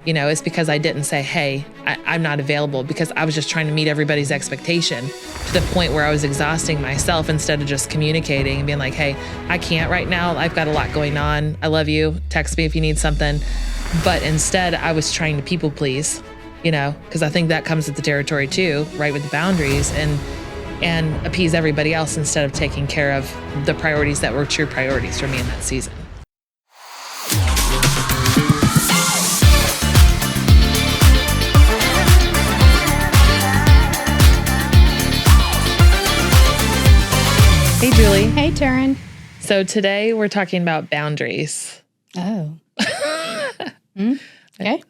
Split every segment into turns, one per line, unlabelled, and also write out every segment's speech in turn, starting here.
It's because I didn't say, hey, I'm not available, because I was just trying to meet everybody's expectation to the point where I was exhausting myself instead of just communicating and being like, hey, I can't right now. I've got a lot going on. I love you. Text me if you need something. But instead, I was trying to people please, because I think that comes with the territory too, right, with the boundaries and appease everybody else instead of taking care of the priorities that were true priorities for me in that season. Hey, Julie.
Hey, Taryn.
So today we're talking about boundaries.
Oh. Okay.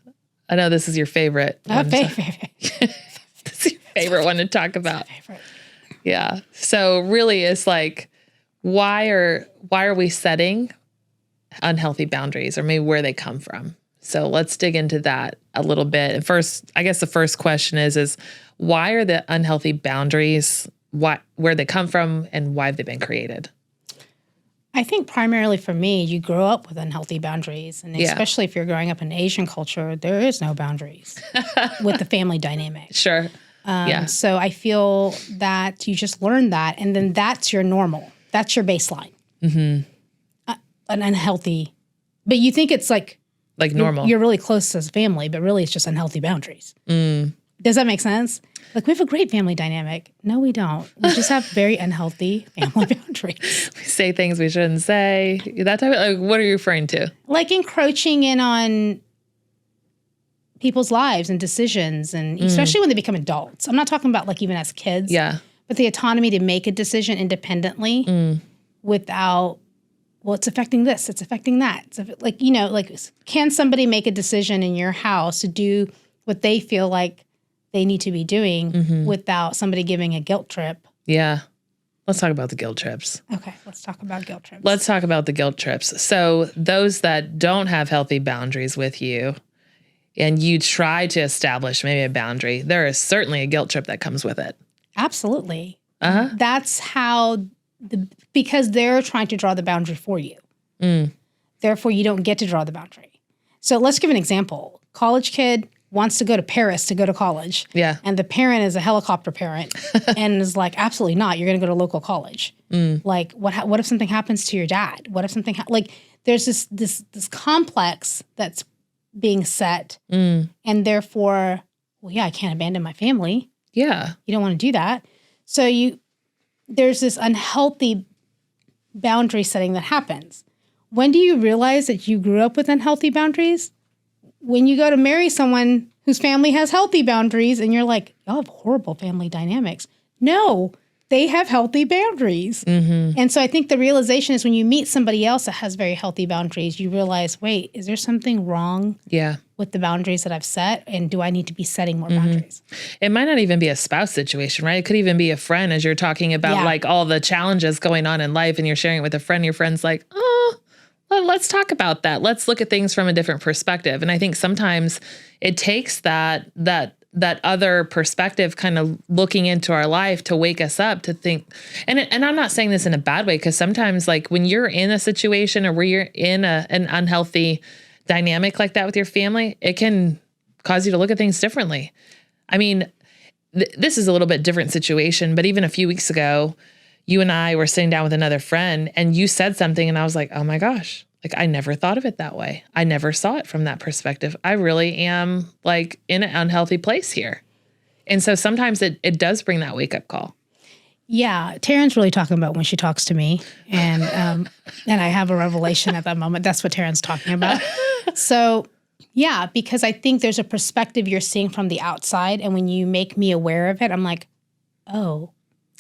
I know this is your favorite.
Favorite.
This is your favorite one to talk about.
Favorite.
Yeah. So really it's like, why are we setting unhealthy boundaries, or maybe where they come from? So let's dig into that a little bit. And first, I guess the first question is why are the unhealthy boundaries, where they come from, and why have they been created?
I think primarily for me, you grow up with unhealthy boundaries. And especially if you're growing up in Asian culture, there is no boundaries with the family dynamic.
Sure.
So I feel that you just learn that, and then that's your normal. That's your baseline. Mm-hmm. An unhealthy, but you think it's like
normal.
You're really close as a family, but really it's just unhealthy boundaries. Does that make sense? Like, we have a great family dynamic. No, we don't. We just have very unhealthy family boundaries.
We say things we shouldn't say. That type of, what are you referring to?
Like encroaching in on people's lives and decisions, and especially when they become adults. I'm not talking about like even as kids.
Yeah.
But the autonomy to make a decision independently without, well, it's affecting this, it's affecting that. It's can somebody make a decision in your house to do what they feel like they need to be doing without somebody giving a guilt trip?
Yeah. Let's talk about the guilt trips.
Okay, let's talk about guilt trips.
Let's talk about the guilt trips. So those that don't have healthy boundaries with you, and you try to establish maybe a boundary, there is certainly a guilt trip that comes with it.
Absolutely. That's how, because they're trying to draw the boundary for you. Therefore, you don't get to draw the boundary. So let's give an example. College kid wants to go to Paris to go to college. Yeah. And the parent is a helicopter parent and is like, absolutely not. You're going to go to local college. Like, what if something happens to your dad? What if something, there's this complex that's being set. And therefore, well, yeah, I can't abandon my family.
Yeah.
You don't want to do that. So there's this unhealthy boundary setting that happens. When do you realize that you grew up with unhealthy boundaries? When you go to marry someone whose family has healthy boundaries and you're like, y'all have horrible family dynamics. No, they have healthy boundaries. And so I think the realization is when you meet somebody else that has very healthy boundaries, you realize, wait, is there something wrong with the boundaries that I've set? And do I need to be setting more boundaries?
It might not even be a spouse situation, right? It could even be a friend, as you're talking about like all the challenges going on in life and you're sharing it with a friend. Your friend's like, oh, well, let's talk about that. Let's look at things from a different perspective. And I think sometimes it takes that other perspective kind of looking into our life to wake us up to think, and I'm not saying this in a bad way, because sometimes like when you're in a situation or where you're in an unhealthy dynamic like that with your family, it can cause you to look at things differently. I mean, this is a little bit different situation, but even a few weeks ago, you and I were sitting down with another friend and you said something and I was like, oh my gosh, like I never thought of it that way. I never saw it from that perspective. I really am like in an unhealthy place here. And so sometimes it does bring that wake up call.
Yeah. Taryn's really talking about when she talks to me and I have a revelation at that moment. That's what Taryn's talking about. So yeah, because I think there's a perspective you're seeing from the outside. And when you make me aware of it, I'm like, oh,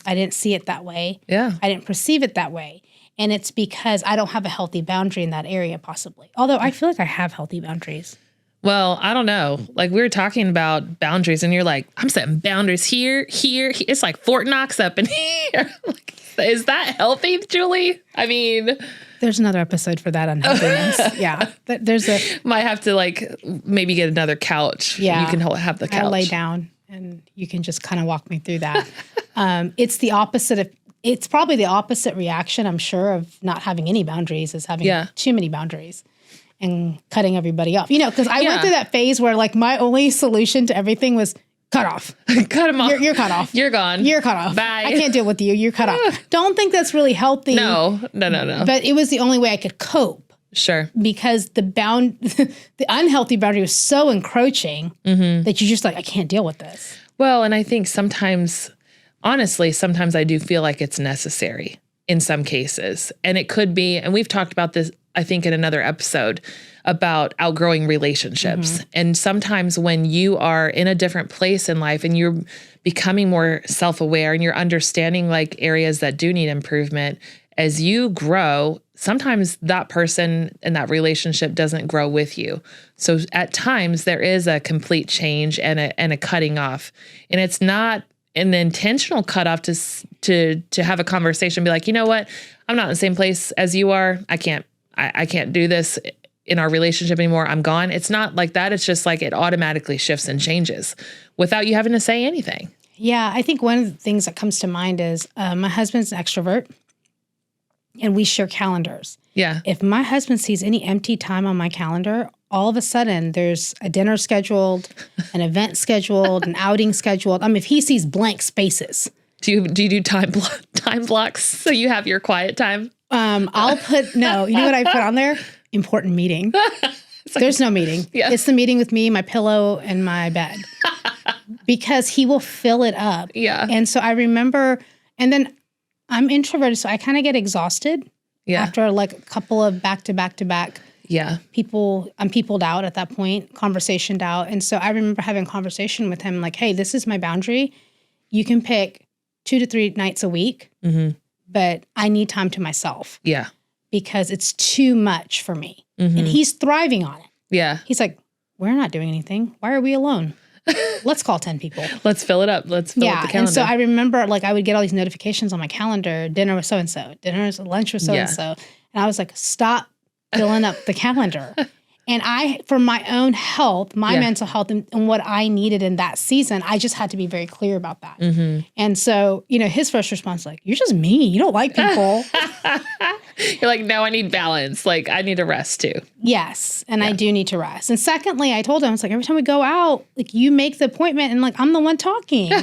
I didn't see it that way.
Yeah.
I didn't perceive it that way. And it's because I don't have a healthy boundary in that area, possibly. Although I feel like I have healthy boundaries.
Well, I don't know. Like we were talking about boundaries and you're like, I'm setting boundaries here. It's like Fort Knox up in here. Like, is that healthy, Julie? I mean,
there's another episode for that unhealthiness. Yeah.
Might have to like maybe get another couch.
Yeah.
You can have the couch.
I'll lay down and you can just kind of walk me through that. It's the opposite of, it's probably the opposite reaction, I'm sure, of not having any boundaries is having too many boundaries. and cutting everybody off. Because I went through that phase where like my only solution to everything was cut off.
Cut them off.
You're cut off.
You're gone.
You're cut off.
Bye.
I can't deal with you. You're cut off. Don't think that's really healthy.
No.
But it was the only way I could cope.
Sure.
Because the unhealthy boundary was so encroaching that you're just like, I can't deal with this.
Well, and I think honestly, sometimes I do feel like it's necessary in some cases. And it could be, and we've talked about this, I think, in another episode about outgrowing relationships. And sometimes when you are in a different place in life and you're becoming more self-aware and you're understanding like areas that do need improvement, as you grow, sometimes that person and that relationship doesn't grow with you. So at times there is a complete change and a cutting off. And it's not an intentional cutoff to have a conversation, be like, you know what, I'm not in the same place as you are. I can't do this in our relationship anymore. I'm gone. It's not like that. It's just like it automatically shifts and changes without you having to say anything.
Yeah, I think one of the things that comes to mind is my husband's an extrovert and we share calendars.
Yeah.
If my husband sees any empty time on my calendar, all of a sudden there's a dinner scheduled, an event scheduled, an outing scheduled. If he sees blank spaces.
Do you do time blocks so you have your quiet time?
I'll put, no, you know what I put on there? Important meeting. There's no meeting. Yeah. It's the meeting with me, my pillow, and my bed. Because he will fill it up.
Yeah.
And so I remember, and then I'm introverted, so I kind of get exhausted. Yeah. After like a couple of back-to-back-to-back.
Yeah.
I'm peopled out at that point, conversationed out. And so I remember having a conversation with him like, hey, this is my boundary. You can pick 2 to 3 nights a week, but I need time to myself.
Yeah.
Because it's too much for me. And he's thriving on it.
Yeah.
He's like, we're not doing anything. Why are we alone? Let's call 10 people.
Let's fill it up. Let's fill up the calendar.
And so I remember like I would get all these notifications on my calendar, dinner with so-and-so, lunch with so-and-so. And I was like, stop filling up the calendar. And for my own health, my mental health and what I needed in that season, I just had to be very clear about that. And so, his first response was like, you're just mean. You don't like people.
You're like, no, I need balance. Like, I need to rest too.
Yes. And I do need to rest. And secondly, I told him, I was like, every time we go out, like you make the appointment and like, I'm the one talking.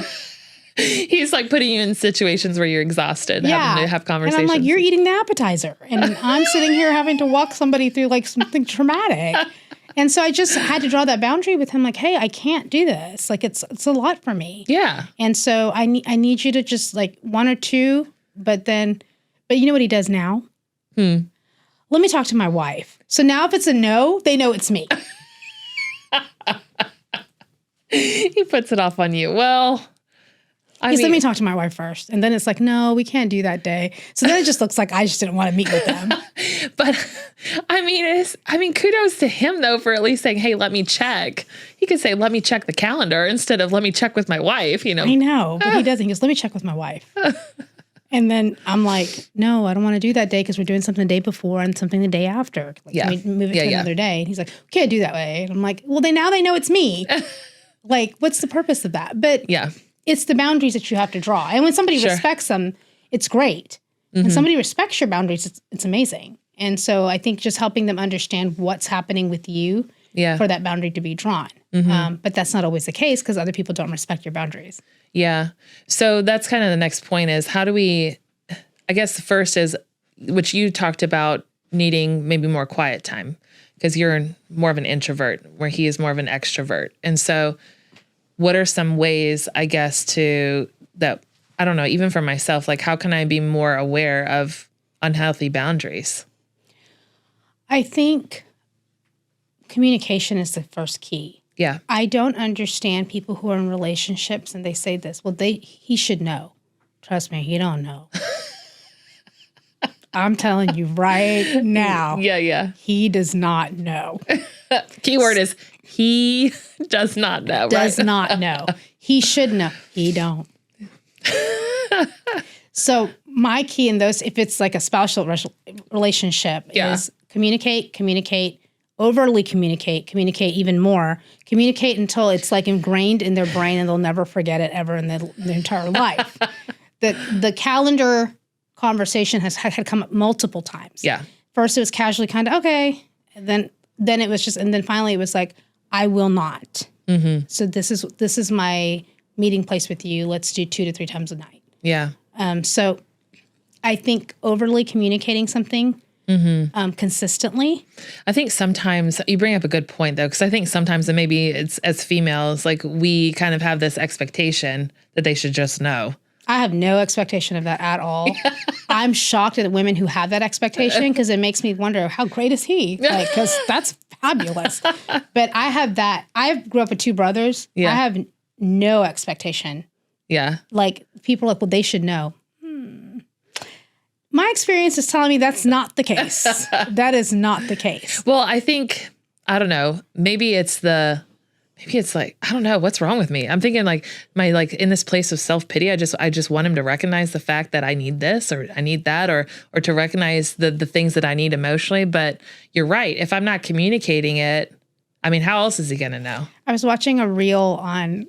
He's like putting you in situations where you're exhausted, having to have conversations.
And I'm like, you're eating the appetizer. And I'm sitting here having to walk somebody through like something traumatic. And so I just had to draw that boundary with him like, hey, I can't do this. Like, it's a lot for me. Yeah. And so I need you to just like 1 or 2, but you know what he does now? Let me talk to my wife. So now if it's a no, they know it's me.
He puts it off on you. Well,
let me talk to my wife first. And then it's like, no, we can't do that day. So then it just looks like I just didn't want to meet with them.
But kudos to him though, for at least saying, hey, let me check. He could say, let me check the calendar instead of let me check with my wife, I
know, but he doesn't. He goes, let me check with my wife. And then I'm like, no, I don't want to do that day because we're doing something the day before and something the day after. Like, can we move it to another day? And he's like, we can't do that way. And I'm like, well, now they know it's me. Like, what's the purpose of that? But it's the boundaries that you have to draw. And when somebody respects them, it's great. When somebody respects your boundaries, it's amazing. And so I think just helping them understand what's happening with you for that boundary to be drawn. But that's not always the case because other people don't respect your boundaries. Yeah.
So that's kind of the next point is how do we, I guess the first is, which you talked about needing maybe more quiet time because you're more of an introvert where he is more of an extrovert. And so what are some ways, I guess, I don't know, even for myself, like how can I be more aware of unhealthy boundaries?
I think communication is the first key. Yeah. I don't understand people who are in relationships and they say this, well, he should know. Trust me, he don't know. I'm telling you right now. Yeah. He does not know.
Keyword is he does not know.
Does not know. He should know. He don't. So my key in those, if it's like a spousal relationship, is communicate, overly communicate even more, communicate until it's like ingrained in their brain and they'll never forget it ever in their entire life. The calendar conversation had come up multiple times. Yeah. First it was casually kind of, okay. And then then it was just, and then finally it was like, I will not. Mm-hmm. So this is my meeting place with you. Let's do 2 to 3 times a night.
Yeah.
So I think overly communicating something consistently.
I think sometimes you bring up a good point though, because I think sometimes, and maybe it's as females, like we kind of have this expectation that they should just know.
I have no expectation of that at all. I'm shocked at the women who have that expectation because it makes me wonder, how great is he? Like, because that's fabulous. But I have that. I grew up with 2 brothers. Yeah. I have no expectation.
Yeah.
Like, people are like, well, they should know. My experience is telling me that's not the case. That is not the case.
Well, I think, I don't know, maybe it's like, I don't know, what's wrong with me? I'm thinking like in this place of self-pity, I just want him to recognize the fact that I need this or I need that, or to recognize the things that I need emotionally. But you're right. If I'm not communicating it, I mean, how else is he going to know? I
was watching a reel on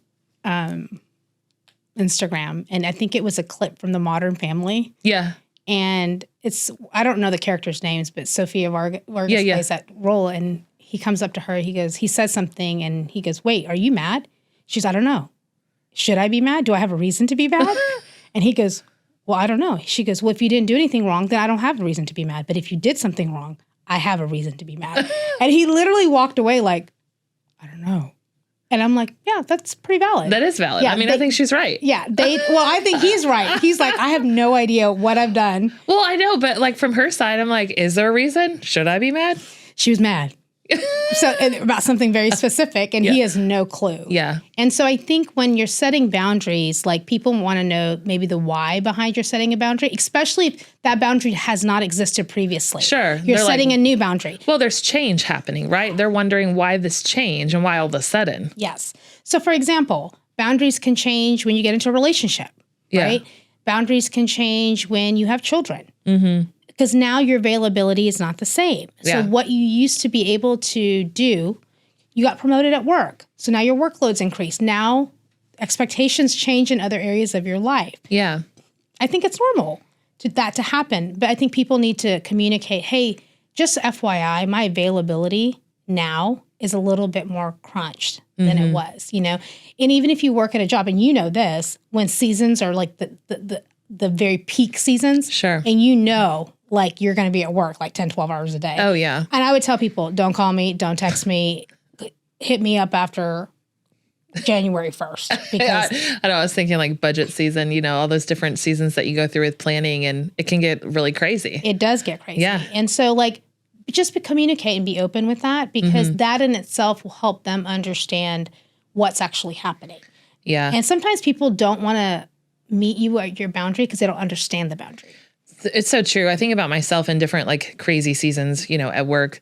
Instagram, and I think it was a clip from The Modern Family.
Yeah.
And I don't know the characters' names, but Sofia Vargas plays that role. And he comes up to her, he says something, and he goes, wait, are you mad? She's, I don't know. Should I be mad? Do I have a reason to be mad? And he goes, well, I don't know. She goes, well, if you didn't do anything wrong, then I don't have a reason to be mad. But if you did something wrong, I have a reason to be mad. And he literally walked away like, I don't know. And I'm like, yeah, that's pretty valid.
That is valid. Yeah, I mean, I think she's right.
Yeah. I think he's right. He's like, I have no idea what I've done.
Well, I know, but like from her side, I'm like, is there a reason? Should I be mad?
She was mad. So about something very specific, and he has no clue.
Yeah.
And so I think when you're setting boundaries, like people want to know maybe the why behind your setting a boundary, especially if that boundary has not existed previously.
Sure.
You're setting a new boundary.
Well, there's change happening, right? They're wondering why this change and why all of a sudden.
Yes. So for example, boundaries can change when you get into a relationship, right? Boundaries can change when you have children. Mm-hmm. Because now your availability is not the same. So what you used to be able to do, you got promoted at work. So now your workload's increased. Now expectations change in other areas of your life.
Yeah.
I think it's normal that to happen. But I think people need to communicate, hey, just FYI, my availability now is a little bit more crunched than it was, you know? And even if you work at a job, and you know this, when seasons are like the very peak seasons.
Sure.
And you know, like you're going to be at work like 10, 12 hours a day.
Oh, yeah.
And I would tell people, don't call me, don't text me, hit me up after January 1st. Because
I know, I was thinking like budget season, you know, all those different seasons that you go through with planning, and it can get really crazy.
It does get crazy.
Yeah.
And so like, just communicate and be open with that, because that in itself will help them understand what's actually happening.
Yeah.
And sometimes people don't want to meet you at your boundary because they don't understand the boundary.
It's so true. I think about myself in different like crazy seasons, you know, at work,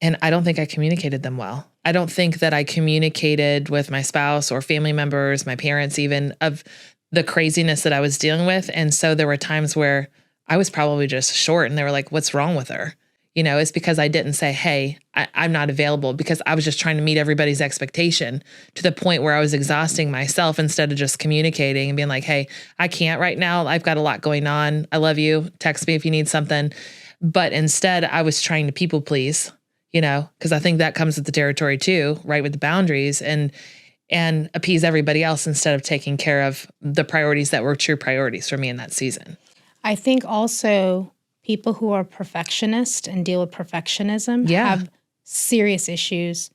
and I don't think I communicated them well. I don't think that I communicated with my spouse or family members, my parents even, of the craziness that I was dealing with. And so there were times where I was probably just short, and they were like, what's wrong with her? You know, it's because I didn't say, hey, I'm not available, because I was just trying to meet everybody's expectation to the point where I was exhausting myself instead of just communicating and being like, hey, I can't right now. I've got a lot going on. I love you. Text me if you need something. But instead, I was trying to people please, you know, because I think that comes with the territory too, right? With the boundaries, and appease everybody else instead of taking care of the priorities that were true priorities for me in that season.
I think also people who are perfectionists and deal with perfectionism have serious issues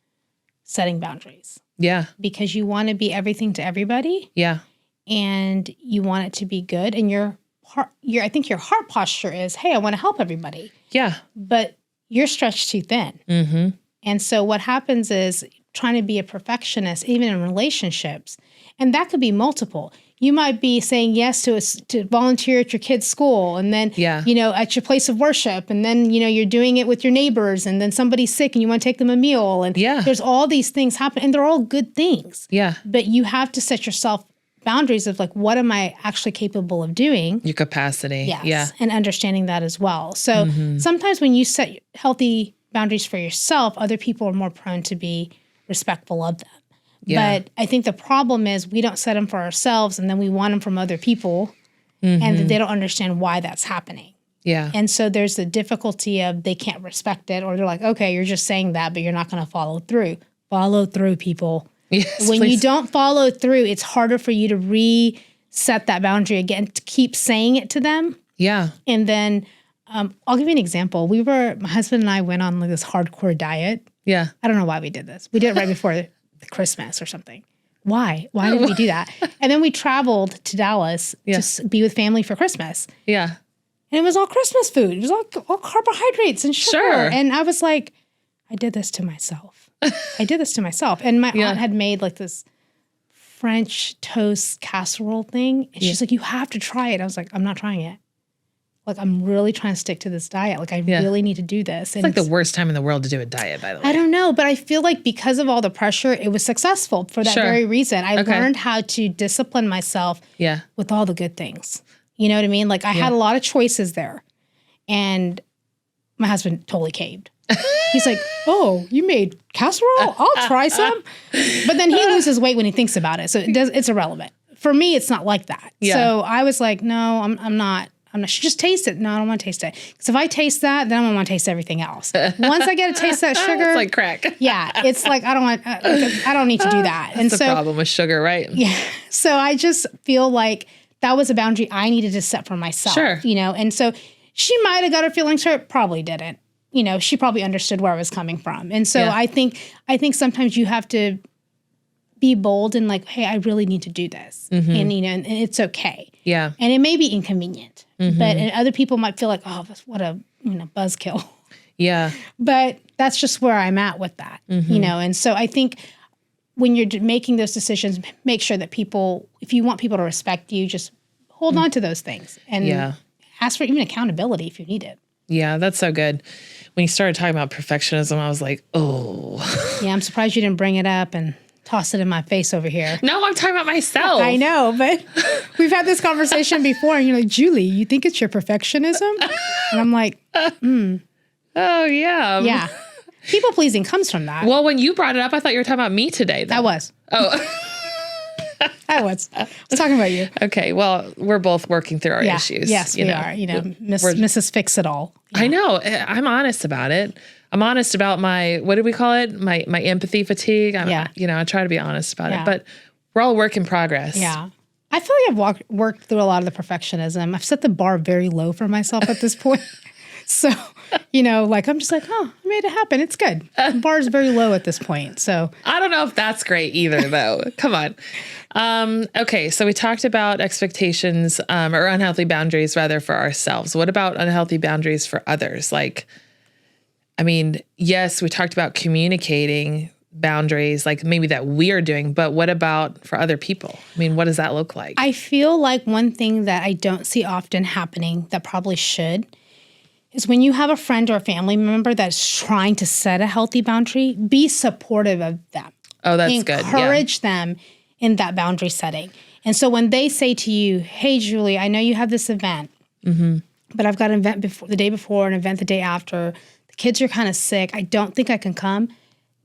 setting boundaries.
Yeah.
Because you want to be everything to everybody.
Yeah.
And you want it to be good. And I think your heart posture is, hey, I want to help everybody.
Yeah.
But you're stretched too thin. Mm-hmm. And so what happens is trying to be a perfectionist, even in relationships, and that could be multiple. You might be saying yes to volunteer at your kid's school, and then, you know, at your place of worship, and then, you know, you're doing it with your neighbors, and then somebody's sick and you want to take them a meal. And there's all these things happen, and they're all good things. Yeah. But you have to set yourself boundaries of like, what am I actually capable of doing?
Your capacity.
Yes.
Yeah.
And understanding that as well. So sometimes when you set healthy boundaries for yourself, other people are more prone to be respectful of them. Yeah. But I think the problem is we don't set them for ourselves, and then we want them from other people, and they don't understand why that's happening.
Yeah.
And so there's the difficulty of they can't respect it, or they're like, okay, you're just saying that, but you're not going to follow through. Follow through, people.
Yes,
when
please.
you don't follow through, it's harder for you to reset that boundary again, to keep saying it to them.
Yeah.
And then I'll give you an example. My husband and I went on like this hardcore diet.
Yeah.
I don't know why we did this. We did it right before Christmas or something. Why? Why did we do that? And then we traveled to Dallas to be with family for Christmas.
Yeah.
And it was all Christmas food. It was all carbohydrates and sugar.
Sure.
And I was like, I did this to myself. And my aunt had made like this French toast casserole thing. And she's like, you have to try it. I was like, I'm not trying it. Like, I'm really trying to stick to this diet. Like, I really need to do this.
It's like the worst time in the world to do a diet, by the way.
I don't know, but I feel like because of all the pressure, it was successful for that very reason. I learned how to discipline myself with all the good things. You know what I mean? Like, I had a lot of choices there. And my husband totally caved. He's like, oh, you made casserole? I'll try some. But then he loses weight when he thinks about it. So it's irrelevant. For me, it's not like that. Yeah. So I was like, no, I'm not. Should just taste it. No, I don't want to taste it. Because if I taste that, then I'm going to want to taste everything else. Once I get to taste that sugar.
It's like crack.
Yeah. It's like, I don't need to do that.
That's the problem with sugar, right?
Yeah. So I just feel like that was a boundary I needed to set for myself.
Sure.
You know, and so she might have got her feelings hurt. Probably didn't. You know, she probably understood where I was coming from. And so I think sometimes you have to be bold and like, hey, I really need to do this. Mm-hmm. And, you know, and it's okay.
Yeah.
And it may be inconvenient, but other people might feel like, oh, what a buzzkill.
Yeah.
But that's just where I'm at with that, you know? And so I think when you're making those decisions, make sure that if you want people to respect you, just hold on to those things and ask for even accountability if you need it.
Yeah, that's so good. When you started talking about perfectionism, I was like, oh.
Yeah, I'm surprised you didn't bring it up and toss it in my face over here.
No, I'm talking about myself.
I know, but we've had this conversation before, and you're like, Julie, you think it's your perfectionism? And I'm like,
Oh, yeah.
Yeah. People pleasing comes from that.
Well, when you brought it up, I thought you were talking about me today, though.
I was.
Oh.
I was talking about you.
Okay, well, we're both working through our issues.
Yes, we are. You know, Mrs. Fix It All.
I know. I'm honest about it. I'm honest about my, what do we call it? My empathy fatigue. You know, I try to be honest about it, but we're all work in progress.
Yeah. I feel like I've worked through a lot of the perfectionism. I've set the bar very low for myself at this point. So, you know, like, I'm just like, oh, I made it happen. It's good. The bar is very low at this point. So
I don't know if that's great either, though. Come on. Okay. So we talked about expectations or unhealthy boundaries, rather, for ourselves. What about unhealthy boundaries for others? Like, I mean, yes, we talked about communicating boundaries, like maybe that we're doing, but what about for other people? I mean, what does that look like?
I feel like one thing that I don't see often happening that probably should is when you have a friend or a family member that's trying to set a healthy boundary, be supportive of them.
Oh, that's good.
Encourage them in that boundary setting. And so when they say to you, hey, Julie, I know you have this event, but I've got an event the day before, an event the day after. The kids are kind of sick. I don't think I can come.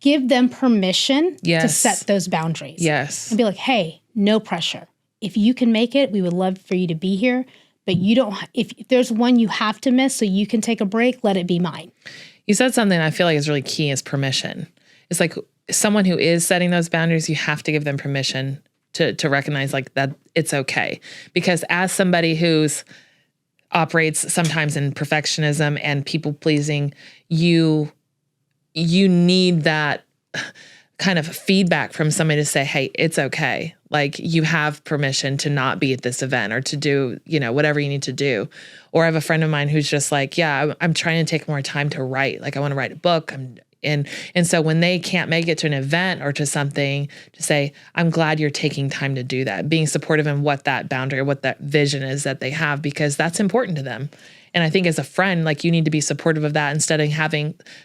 Give them permission to set those boundaries.
Yes.
And be like, hey, no pressure. If you can make it, we would love for you to be here. But you don't, if there's one you have to miss so you can take a break, let it be mine.
You said something I feel like is really key is permission. It's like someone who is setting those boundaries, you have to give them permission to recognize like that it's okay. Because as somebody who's operates sometimes in perfectionism and people pleasing, you need that kind of feedback from somebody to say, hey, it's okay. Like you have permission to not be at this event or to do, you know, whatever you need to do. Or I have a friend of mine who's just like, yeah, I'm trying to take more time to write. Like I want to write a book. And so when they can't make it to an event or to something, to say, I'm glad you're taking time to do that, being supportive in what that boundary or what that vision is that they have, because that's important to them. And I think as a friend, like you need to be supportive of that instead of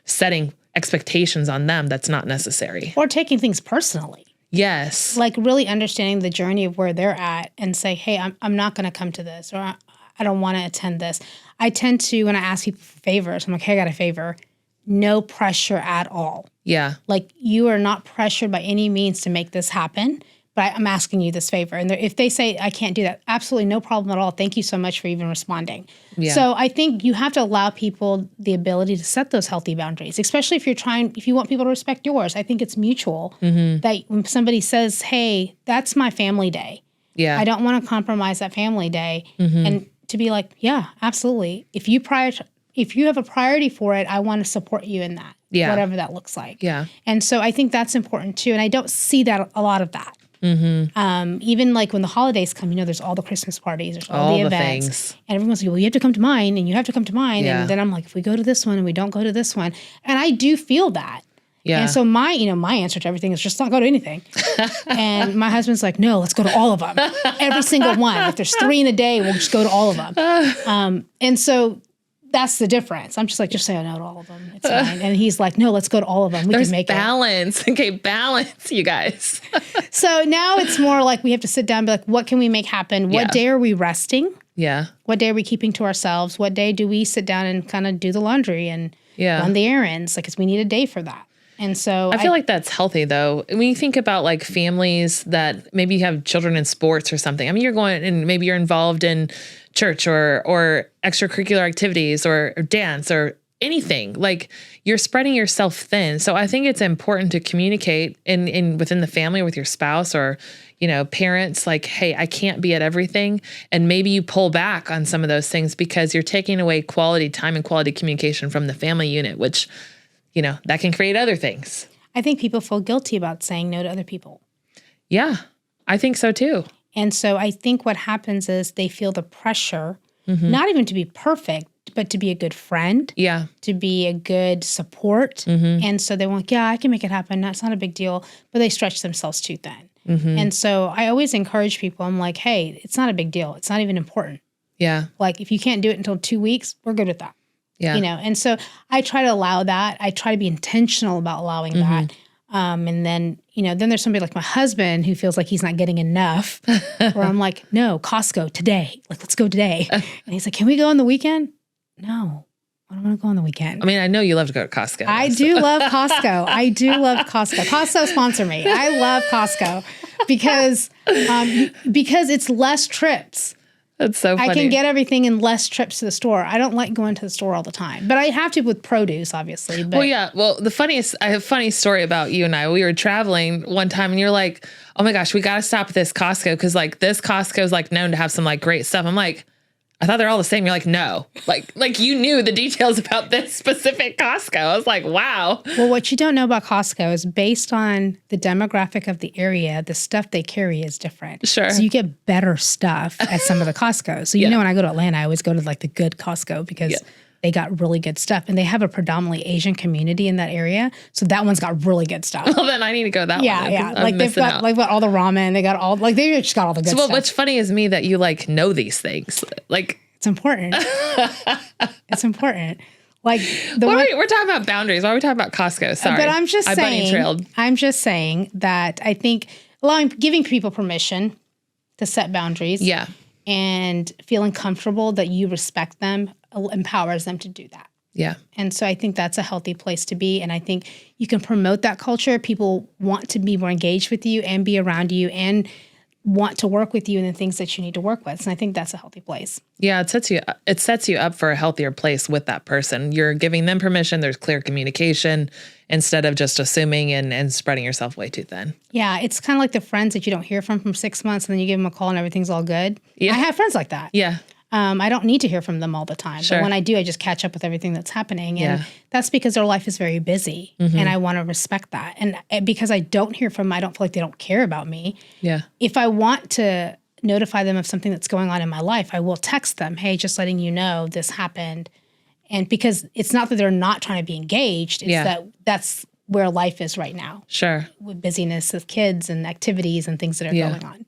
setting expectations on them that's not necessary.
Or taking things personally.
Yes.
Like really understanding the journey of where they're at and say, hey, I'm not going to come to this, or I don't want to attend this. I tend to, when I ask people for favors, I'm like, hey, I got a favor. No pressure at all.
Yeah.
Like you are not pressured by any means to make this happen, but but I'm asking you this favor. And if they say, I can't do that, absolutely no problem at all. Thank you so much for even responding. Yeah. So I think you have to allow people the ability to set those healthy boundaries, especially if you want people to respect yours. I think it's mutual that when somebody says, hey, that's my family day. Yeah. I don't want to compromise that family day. And to be like, yeah, absolutely. If you have a priority for it, I want to support you in that. Yeah. Whatever that looks like. Yeah. And so I think that's important too. And I don't see that a lot of that. Even like when the holidays come, there's all the Christmas parties, there's all the events. Things. And everyone's like, well, you have to come to mine and you have to come to mine. Yeah. And then I'm like, if we go to this one and we don't go to this one. And I do feel that. Yeah. And so my answer to everything is just not go to anything. And my husband's like, no, let's go to all of them. Every single one. If there's 3 in a day, we'll just go to all of them. And so that's the difference. I'm just like, just say no to all of them. It's fine. And he's like, no, let's go to all of them. We can make
balance. Okay, balance, you guys.
So now it's more like we have to sit down and be like, what can we make happen? What day are we resting? Yeah. What day are we keeping to ourselves? What day do we sit down and kind of do the laundry and run the errands? Like, 'cause we need a day for that. And so
I feel like that's healthy, though. When you think about like families that maybe you have children in sports or something, I mean, you're going and maybe you're involved in church or extracurricular activities or dance or anything, like you're spreading yourself thin. So I think it's important to communicate in within the family with your spouse or, parents, like, hey, I can't be at everything. And maybe you pull back on some of those things because you're taking away quality time and quality communication from the family unit, which that can create other things.
I think people feel guilty about saying no to other people.
Yeah, I think so too.
And so I think what happens is they feel the pressure, not even to be perfect, but to be a good friend. Yeah. To be a good support. And so they want, I can make it happen. That's not a big deal. But they stretch themselves too thin. And so I always encourage people, I'm like, hey, it's not a big deal. It's not even important. Yeah. Like if you can't do it until 2 weeks, we're good with that. Yeah. And so I try to allow that. I try to be intentional about allowing that. And then, then there's somebody like my husband who feels like he's not getting enough where I'm like, no, Costco today. Like, let's go today. And he's like, can we go on the weekend? No, I don't want to go on the weekend.
I mean, I know you love to go to Costco.
I do love Costco. I do love Costco. Costco sponsor me. I love Costco because it's less trips.
That's so funny.
I can get everything in less trips to the store. I don't like going to the store all the time, but I have to with produce, obviously. But.
Well, yeah. Well, I have a funny story about you and I. We were traveling one time and you're like, oh my gosh, we got to stop at this Costco. 'Cause like this Costco is like known to have some like great stuff. I'm like, I thought they're all the same. You're like, no, like you knew the details about this specific Costco. I was like, wow.
Well, what you don't know about Costco is based on the demographic of the area, the stuff they carry is different. Sure. So you get better stuff at some of the Costcos. So, when I go to Atlanta, I always go to like the good Costco because they got really good stuff. And they have a predominantly Asian community in that area. So that one's got really good stuff.
Well, then I need to go that one.
Yeah. Like they've got all the ramen. They got they just got all the good stuff.
So what's funny is me that you like know these things. Like
it's important. It's important. Like
we're talking about boundaries. Why are we talking about Costco? Sorry.
But I'm just saying that I think giving people permission to set boundaries. Yeah. And feeling comfortable that you respect them empowers them to do that. Yeah. And so I think that's a healthy place to be. And I think you can promote that culture. People want to be more engaged with you and be around you and want to work with you in the things that you need to work with. And I think that's a healthy place.
Yeah, it sets you up for a healthier place with that person. You're giving them permission. There's clear communication instead of just assuming and spreading yourself way too thin.
Yeah, it's kind of like the friends that you don't hear from 6 months and then you give them a call and everything's all good. Yeah. I have friends like that. Yeah. I don't need to hear from them all the time. Sure. But when I do, I just catch up with everything that's happening. And that's because their life is very busy. And I want to respect that. And because I don't hear from them, I don't feel like they don't care about me. Yeah. If I want to notify them of something that's going on in my life, I will text them, hey, just letting you know this happened. And because it's not that they're not trying to be engaged, it's that that's where life is right now. Sure. With busyness of kids and activities and things that are going on.